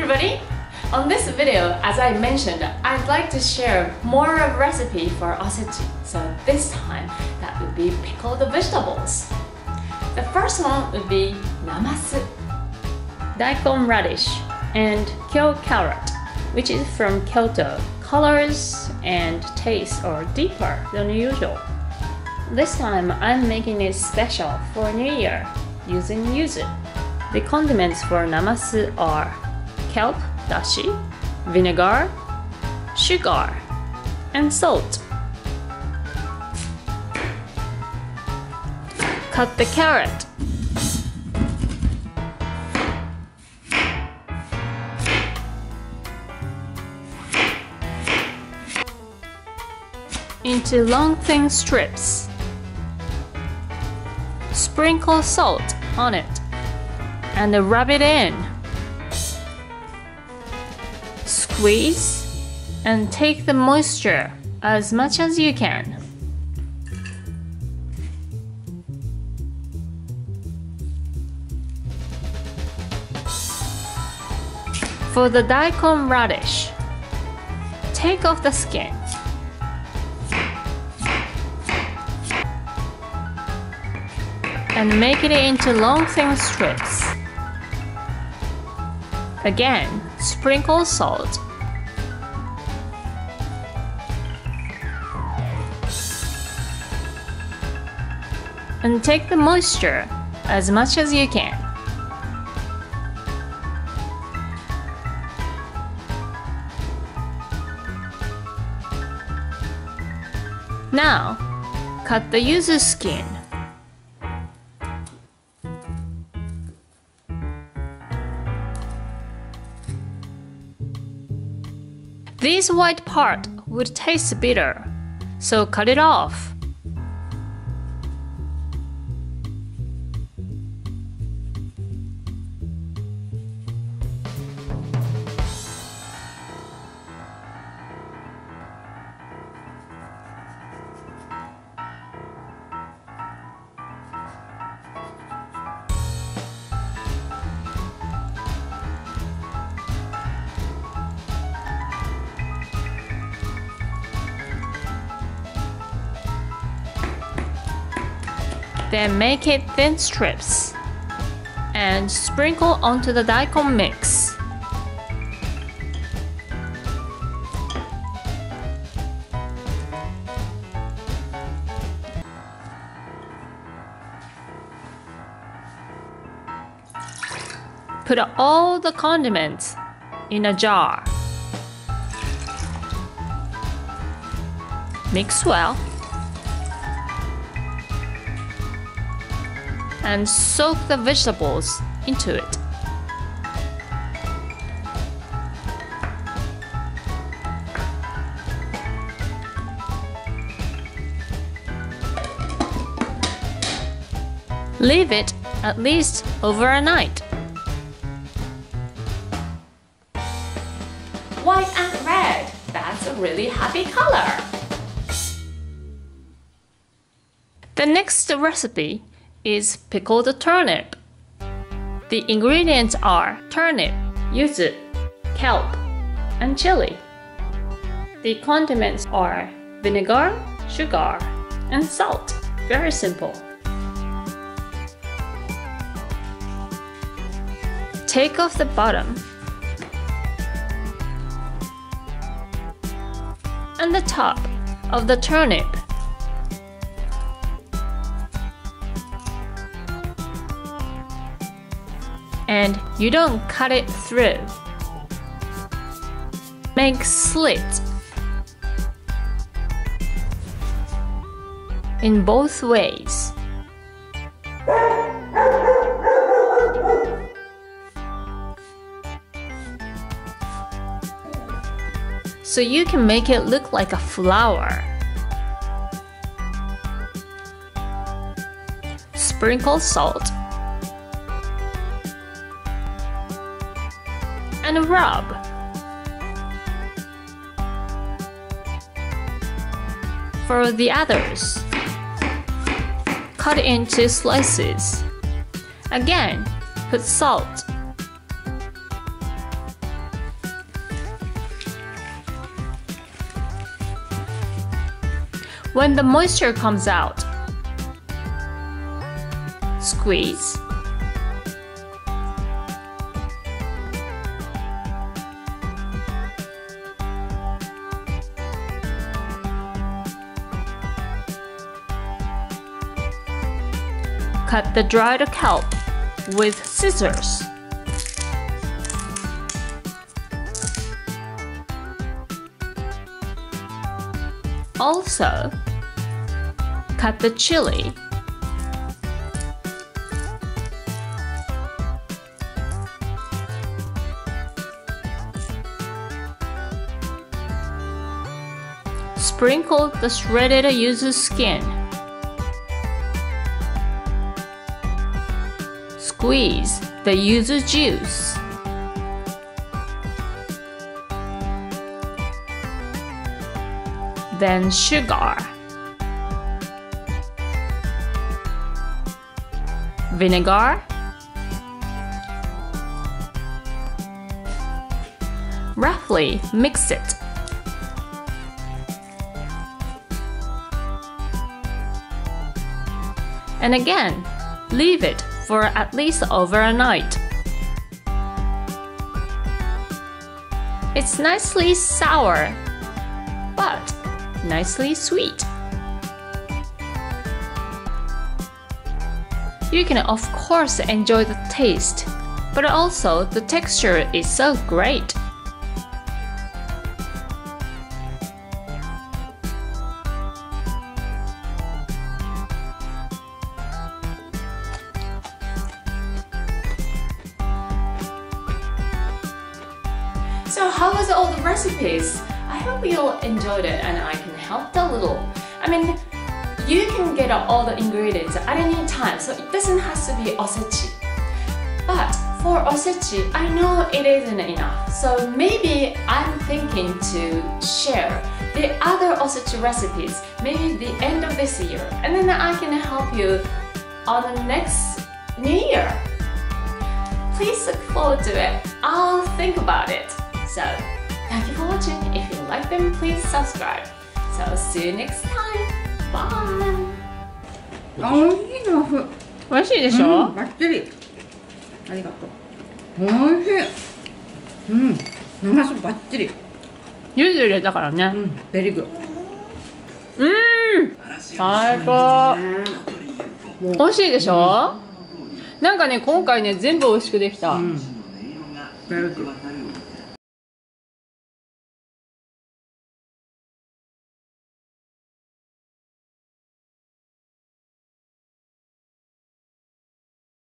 everybody! On this video, as I mentioned, I'd like to share more recipe for Osechi. So this time, that would be pickled vegetables. The first one would be namasu, daikon radish, and kyo carrot, which is from Kyoto. Colors and taste are deeper than usual. This time, I'm making it special for New Year using yuzu. The condiments for namasu are kelp, dashi, vinegar, sugar, and salt. Cut the carrot. Into long thin strips. Sprinkle salt on it and rub it in. Squeeze and take the moisture as much as you can. For the daikon radish, take off the skin. And make it into long thin strips. Again, sprinkle salt. And take the moisture as much as you can. Now, cut the yuzu skin. This white part would taste bitter, so cut it off. Then make it thin strips and sprinkle onto the daikon mix. Put all the condiments in a jar. Mix well. And soak the vegetables into it. Leave it at least over a night. White and red, that's a really happy color. The next recipe is pickled turnip. The ingredients are turnip, yuzu, kelp, and chili. The condiments are vinegar, sugar, and salt. Very simple. Take off the bottom and the top of the turnip. And you don't cut it through. Make slits in both ways. So you can make it look like a flower. Sprinkle salt and rub. For the others, cut into slices. Again, put salt When the moisture comes out, squeeze. Cut the dried kelp with scissors. Also, cut the chili. Sprinkle the shredded yuzu skin. Squeeze the yuzu juice. Then sugar, vinegar, roughly mix it. And again, leave it for at least over a night. It's nicely sour, but nicely sweet. You can of course enjoy the taste, but also the texture is so great. So how was all the recipes? I hope you all enjoyed it and I can help a little. I mean, you can get all the ingredients at any time, so it doesn't have to be Osechi. But for Osechi, I know it isn't enough. So maybe I'm thinking to share the other Osechi recipes, maybe the end of this year. And then I can help you on the next New Year. Please look forward to it. I'll think about it. So, thank you for watching. If you like them, please subscribe. So, see you next time. Bye! おいしい豆腐。美味しいでしょ？バッチリ。ありがとう。おいしい。ナスバッチリ。柚子入れたからね。ベリグ。最高。美味しいでしょ？なんかね、今回ね、全部美味しくできた。ベリグ。